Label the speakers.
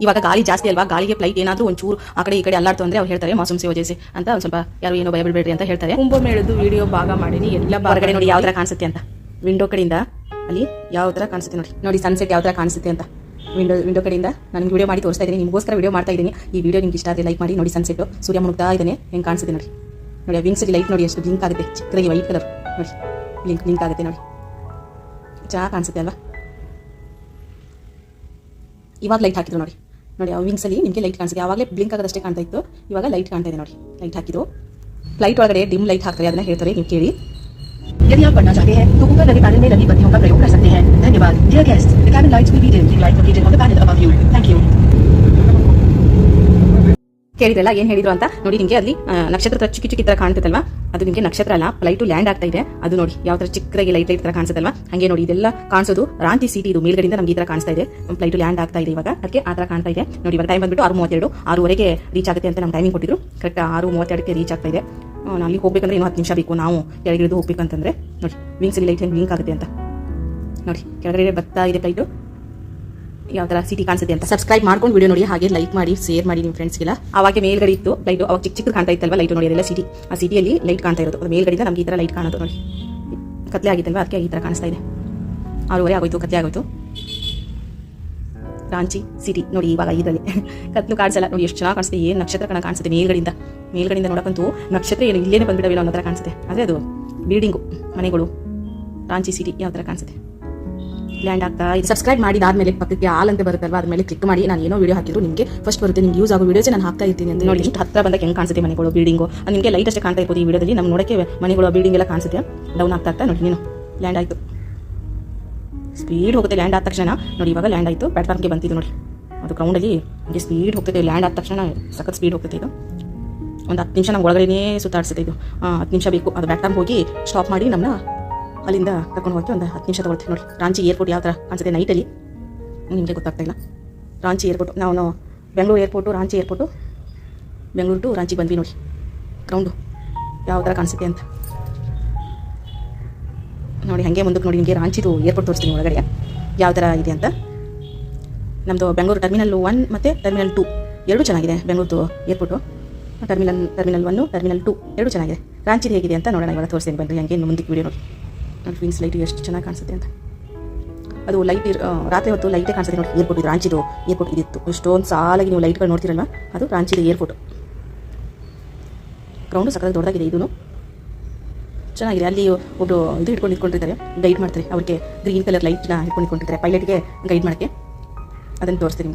Speaker 1: ಇವಾಗ ಗಾಳಿ ಜಾಸ್ತಿ ಅಲ್ವಾ, ಗಾಳಿಗೆ ಫ್ಲೈಟ್ ಏನಾದರೂ ಒಂಚೂರು ಆ ಕಡೆ ಈ ಕಡೆ ಅಲ್ಲಾಡ್ತು ಅಂದ್ರೆ ಅವ್ರು ಹೇಳ್ತಾರೆ ಮಾಸೂಮ್ ಸಿ ವಜೇಸಿ ಅಂತ ಒಂದು ಸ್ವಲ್ಪ ಯಾರು ಏನೋ ಭಯ ಬಿಡಬೇಡ್ರಿ ಅಂತ ಹೇಳ್ತಾರೆ.
Speaker 2: ಕುಂಭಮೇಳದ್ದು ವಿಡಿಯೋ ಭಾಗ ಮಾಡೀನಿ, ಎಲ್ಲ
Speaker 1: ಹೊರಗಡೆ ನೋಡಿ ಯಾವ ಥರ ಕಾಣಿಸುತ್ತೆ ಅಂತ. ವಿಂಡೋ ಕಡೆಯಿಂದ ಅಲ್ಲಿ ಯಾವ ಥರ ಕಾಣಿಸುತ್ತೆ ನೋಡಿ ಸನ್ಸೆಟ್ ಯಾವ ಥರ ಕಾಣಿಸುತ್ತೆ ಅಂತ ವಿಂಡೋ ಕಡೆಯಿಂದ ನಾನು ವಿಡಿಯೋ ಮಾಡಿ ತೋರಿಸ್ತಾ ಇದ್ದೀನಿ, ನಿಮಗೋಸ್ಕರ ವಿಡಿಯೋ ಮಾಡ್ತಾ ಇದ್ದೀನಿ. ಈ ವಿಡಿಯೋ ನಿಮ್ಗೆ ಇಷ್ಟ ಆದರೆ ಲೈಕ್ ಮಾಡಿ. ನೋಡಿ ಸನ್ಸೆಟ್ ಸೂರ್ಯ ಮುಳುಗ್ತಾ ಇದ್ದಾನೆ, ಹೆಂಗೆ ಕಾಣಿಸುತ್ತೆ ನೋಡಿ. ನೋಡಿ ವಿಂಗ್ಸಲ್ಲಿ ಲೈಟ್ ನೋಡಿ ಎಷ್ಟು ಬ್ಲಿಂಕ್ ಆಗುತ್ತೆ, ಚಿಕ್ಕದಾಗಿ ವೈಟ್ ಕಲರ್ ನೋಡಿ ಬ್ಲಿಂಕ್ ಆಗುತ್ತೆ ನೋಡಿ, ಚೆನ್ನಾಗಿ ಕಾಣಿಸುತ್ತೆ ಅಲ್ವಾ. ಇವಾಗ ಲೈಟ್ ಹಾಕಿದ್ರು ನೋಡಿ ಆ ವಿಂಗ್ಸಲ್ಲಿ ನಿಮಗೆ ಲೈಟ್ ಕಾಣಿಸುತ್ತೆ. ಆವಾಗಲೇ ಬ್ಲಿಂಕ್ ಆಗೋದಷ್ಟೇ ಕಾಣ್ತಾ ಇತ್ತು, ಇವಾಗ ಲೈಟ್ ಕಾಣ್ತಾ ಇದೆ ನೋಡಿ. ಲೈಟ್ ಹಾಕಿದ್ರು, ಫ್ಲೈಟ್ ಒಳಗಡೆ ಡಿಮ್ ಲೈಟ್ ಹಾಕ್ತಾರೆ, ಅದನ್ನ ಹೇಳ್ತಾರೆ, ನೀವು ಕೇಳಿ.
Speaker 3: यदि आप पढ़ना चाहते हैं तो ऊपर लगे पैनल में लगी बत्तियों का प्रयोग कर सकते हैं। धन्यवाद। Dear guest, the cabin lights will be dim. The light located on the panel above you. Thank you.
Speaker 1: ಕೇಳಿದ್ರಲ್ಲ ಏನು ಹೇಳಿದ್ರು ಅಂತ ನೋಡಿ. ನಿಮಗೆ ಅಲ್ಲಿ ನಕ್ಷತ್ರ ಚಿಕ್ಕಿ ತರ ಕಾಣ್ತದಲ್ವಾ, ಅದು ನಿಮಗೆ ನಕ್ಷತ್ರ ಅಲ್ಲ, ಫ್ಲೈಟು ಲ್ಯಾಂಡ್ ಆಗ್ತಾ ಇದೆ. ಅದು ನೋಡಿ ಯಾವ ತರ ಚಿಕ್ಕದಾಗಿ ಲೈಟ್ ತರ ಕಾಣಿಸುತ್ತಲ್ವಾ, ಹಾಗೆ ನೋಡಿ ಇದೆಲ್ಲ ಕಾಣಿಸೋದು ರಾಂಚಿ ಸಿಟಿ. ಇದು ಮೇಲ್ಗಡೆಯಿಂದ ನಮಗೆ ಈ ತರ ಕಾಣಿಸ್ತಾ ಇದೆ, ಫ್ಲೈಟು ಲ್ಯಾಂಡ್ ಆಗ್ತಾ ಇದೆ ಇವಾಗ, ಅದಕ್ಕೆ ಆ ತರ ಕಾಣ್ತಾ ಇದೆ ನೋಡಿ. ಇವಾಗ ಟೈಮ್ ಬಂದ್ಬಿಟ್ಟು 6:32, 6:30ಗೆ ರೀಚ್ ಆಗುತ್ತೆ ಅಂತ ನಮ್ಮ ಟೈಮಿಂಗ್ ಕೊಟ್ಟಿದ್ರು. ಕರೆಕ್ಟ್ 6:32ಕ್ಕೆ ರೀಚ್ ಆಗ್ತಾ ಇದೆ. ಅಲ್ಲಿ ಹೋಗ್ಬೇಕಂದ್ರೆ ಇನ್ನೂ 10 ನಿಮಿಷ ಬೇಕು. ನಾವು ಕೆಳಗಿಳಿದು ಹೋಗ್ಬೇಕಂತಂದ್ರೆ ನೋಡಿ ವಿಂಗ್ಸಲ್ಲಿ ಲೈಟ್ ಹೆಂಗೆ ಬ್ಲಿಂಕ್ ಆಗುತ್ತೆ ಅಂತ ನೋಡಿ. ಕೆಳಗಡೆ ಬರ್ತಾ ಇದೆ ಫ್ಲೈಟು, ಯಾವ ಥರ ಸಿಟಿ ಕಾಣಿಸುತ್ತೆ ಅಂತ. ಸಬ್ಸ್ಕ್ರೈಬ್ ಮಾಡ್ಕೊಂಡು ವಿಡಿಯೋ ನೋಡಿ, ಹಾಗೆ ಲೈಕ್ ಮಾಡಿ, ಶೇರ್ ಮಾಡಿ ನಿಮ್ಮ ಫ್ರೆಂಡ್ಸ್ಗೆಲ್ಲ. ಅವಾಗ ಮೇಲ್ಗಡೆ ಇತ್ತು ಲೈಟು, ಅವಾಗ ಚಿಕ್ಕ ಕಾಣ್ತಾ ಇತ್ತಲ್ವ ಲೈಟು ನೋಡಿ, ಅದೆಲ್ಲ ಸಿಟಿ. ಆ ಸಿಟಿಯಲ್ಲಿ ಲೈಟ್ ಕಾಣ್ತಾ ಇರೋದು, ಅದು ಮೇಲ್ಗಡೆಯಿಂದ ನಮಗೆ ಈ ಥರ ಲೈಟ್ ಕಾಣೋದು ನೋಡಿ. ಕತ್ಲೆ ಆಗಿತ್ತಲ್ವ, ಅದಕ್ಕೆ ಈ ಥರ ಕಾಣಿಸ್ತಾ ಇದೆ. 6:30 ಆಗೋಯ್ತು, ಕತ್ಲೆ ಆಗೋಯ್ತು. ರಾಂಚಿ ಸಿಟಿ ನೋಡಿ ಇವಾಗ ಇದರಲ್ಲಿ ಕತ್ಲು ಕಾಣಿಸಲ್ಲ ನೋಡಿ, ಎಷ್ಟು ಚೆನ್ನಾಗಿ ಕಾಣಿಸುತ್ತೆ. ಏನು ನಕ್ಷತ್ರ ಕಣ ಕಾಣಿಸುತ್ತೆ ಮೇಲ್ಗಡೆಯಿಂದ ನೋಡಕ್ಕಂತೂ ನಕ್ಷತ್ರ ಏನು ಇಲ್ಲೇನೆ ಬಂದ್ಬಿಡವಿಲ್ಲ ಅನ್ನೋ ಥರ ಕಾಣಿಸುತ್ತೆ. ಆದರೆ ಅದು ಬಿಲ್ಡಿಂಗು, ಮನೆಗಳು, ರಾಂಚಿ ಸಿಟಿ ಯಾವ ಥರ ಕಾಣಿಸುತ್ತೆ. ಲ್ಯಾಂಡ್ ಆಗ್ತಾ ಇದು. ಸಬ್ಸ್ಕ್ರೈಬ್ ಮಾಡಿದಾದ್ಮೇಲೆ ಪಕ್ಕಕ್ಕೆ ಆಲ್ ಅಂತ ಬರುತ್ತಲ್ವಾ, ಅದ್ರ ಮೇಲೆ ಕ್ಲಿಕ್ ಮಾಡಿ. ನಾನು ಏನೋ ವಿಡಿಯೋ ಹಾಕಿದ್ರು ನಿಮಗೆ ಫಸ್ಟ್ ಬರುತ್ತೆ, ನಿಮ್ಗೆ ಯೂಸ್ ಆಗೋ ವಿಡಿಯೋಸ್ ನಾನು ಹಾಕ್ತಾ ಇರ್ತೀನಿ ಅಂತ ನೋಡಿ. ಇಷ್ಟು ಹತ್ರ ಬಂದಾಗ ಹೆಂಗೆ ಕಾಣಿಸುತ್ತೆ ಮನೆಗಳು, ಬಿಲ್ಡಿಂಗು. ನಿಮಗೆ ಲೈಟ್ ಅಷ್ಟೇ ಕಾಣ್ತಾ ಇರ್ಬೋದು ಈ ವಿಡಿಯೋದಲ್ಲಿ, ನಮ್ಗೆ ನೋಡೋಕ್ಕೆ ಮನೆಗಳು, ಬಿಲ್ಡಿಂಗ್ ಎಲ್ಲ ಕಾಣಿಸುತ್ತೆ. ಡೌನ್ ಆಗ್ತಾ ನೋಡಿ ನೀನು ಲ್ಯಾಂಡ್ ಆಯಿತು, ಸ್ಪೀಡ್ ಹೋಗುತ್ತೆ ಲ್ಯಾಂಡ್ ಆದ ತಕ್ಷಣ ನೋಡಿ. ಇವಾಗ ಲ್ಯಾಂಡ್ ಆಯಿತು, ಪ್ಲಾಟ್ಫಾರ್ಮ್ಗೆ ಬಂತಿದ್ದು ನೋಡಿ. ಅದು ಗ್ರೌಂಡಲ್ಲಿ ಹೀಗೆ ಸ್ಪೀಡ್ ಹೋಗ್ತೈತೆ, ಲ್ಯಾಂಡ್ ಆದ ತಕ್ಷಣ ಸಖತ್ ಸ್ಪೀಡ್ ಹೋಗ್ತೈತೆ. ಇದು ಒಂದು 10 ನಿಮಿಷ ನಮ್ಗೆ ಒಳಗಡೆನೇ ಸುತ್ತಾಡಿಸುತ್ತೆ. ಇದು 10 ನಿಮಿಷ ಬೇಕು. ಅದು ಪ್ಲಾಟ್ಫಾರ್ಮ್ ಹೋಗಿ ಸ್ಟಾಪ್ ಮಾಡಿ ನಮ್ಮನ್ನ ಅಲ್ಲಿಂದ ಕರ್ಕೊಂಡು ಹೋಗಿ ಒಂದು 10 ನಿಮಿಷ ತೊಗೊಳ್ತೀವಿ ನೋಡಿ. ರಾಂಚಿ ಏರ್ಪೋರ್ಟ್ ಯಾವ ಥರ ಕಾಣಿಸುತ್ತೆ ನೈಟಲ್ಲಿ ನಿಮಗೆ ಗೊತ್ತಾಗ್ತಾ ಇಲ್ಲ. ರಾಂಚಿ ಏರ್ಪೋರ್ಟ್, ನಾವು Bengaluru airport, Ranchi airport, Bengaluru to Ranchi ಬಂದ್ವಿ ನೋಡಿ. ಗ್ರೌಂಡು ಯಾವ ಥರ ಕಾಣಿಸುತ್ತೆ ಅಂತ ನೋಡಿ. ಹಾಗೆ ಮುಂದಕ್ಕೆ ನೋಡಿ ನಿಮಗೆ ರಾಂಚಿದು ಏರ್ಪೋರ್ಟ್ ತೋರಿಸ್ತೀನಿ ಒಳಗಡೆ ಯಾವ ಥರ ಇದೆ ಅಂತ. ನಮ್ಮದು ಬೆಂಗಳೂರು ಟರ್ಮಿನಲ್ 1 ಮತ್ತು ಟರ್ಮಿನಲ್ 2 ಎರಡೂ ಚೆನ್ನಾಗಿದೆ. ಬೆಂಗಳೂರು ಏರ್ಪೋರ್ಟು ಟರ್ಮಿನಲ್ 1, ಟರ್ಮಿನಲ್ 2 ಎರಡೂ ಚೆನ್ನಾಗಿದೆ. ರಾಂಚಿದು ಹೇಗಿದೆ ಅಂತ ನೋಡೋಣ ಇವಾಗ ತೋರಿಸ್ತೀನಿ ಬನ್ನಿ. ಹಂಗೆ ಮುಂದಕ್ಕೆ ವಿಡಿಯೋ ನೋಡಿ. ವಿಂಗ್ಸ್ ಲೈಟು ಎಷ್ಟು ಚೆನ್ನಾಗಿ ಕಾಣಿಸುತ್ತೆ ಅಂತ. ಅದು ಲೈಟ್ ರಾತ್ರಿ ಹೊತ್ತು ಲೈಟೇ ಕಾಣಿಸುತ್ತೆ ನೋಡಿ. ಏರ್ಪೋರ್ಟ್ ಇದು, ರಾಂಚಿದು ಏರ್ಪೋರ್ಟ್ ಇದಿತ್ತು. ಎಷ್ಟೊಂದು ಸಾಲಾಗಿ ನೀವು ಲೈಟ್ಗಳು ನೋಡ್ತಿರಲ್ವ, ಅದು ರಾಂಚಿದು ಏರ್ಪೋರ್ಟು. ಗ್ರೌಂಡು ಸಕ್ಕತ್ತಾಗಿ ದೊಡ್ಡದಾಗಿದೆ, ಇದೂ ಚೆನ್ನಾಗಿದೆ. ಅಲ್ಲಿ ಒಬ್ಬರು ಇದು ಇಟ್ಕೊಂಡಿರ್ತಾರೆ, ಗೈಡ್ ಮಾಡ್ತಾರೆ. ಅವ್ರಿಗೆ ಗ್ರೀನ್ ಕಲರ್ ಲೈಟ್ನ ಇಟ್ಕೊಂಡಿರ್ತಾರೆ, ಪೈಲಟ್ಗೆ ಗೈಡ್ ಮಾಡೋಕ್ಕೆ. ಅದನ್ನು ತೋರಿಸ್ತೀನಿ.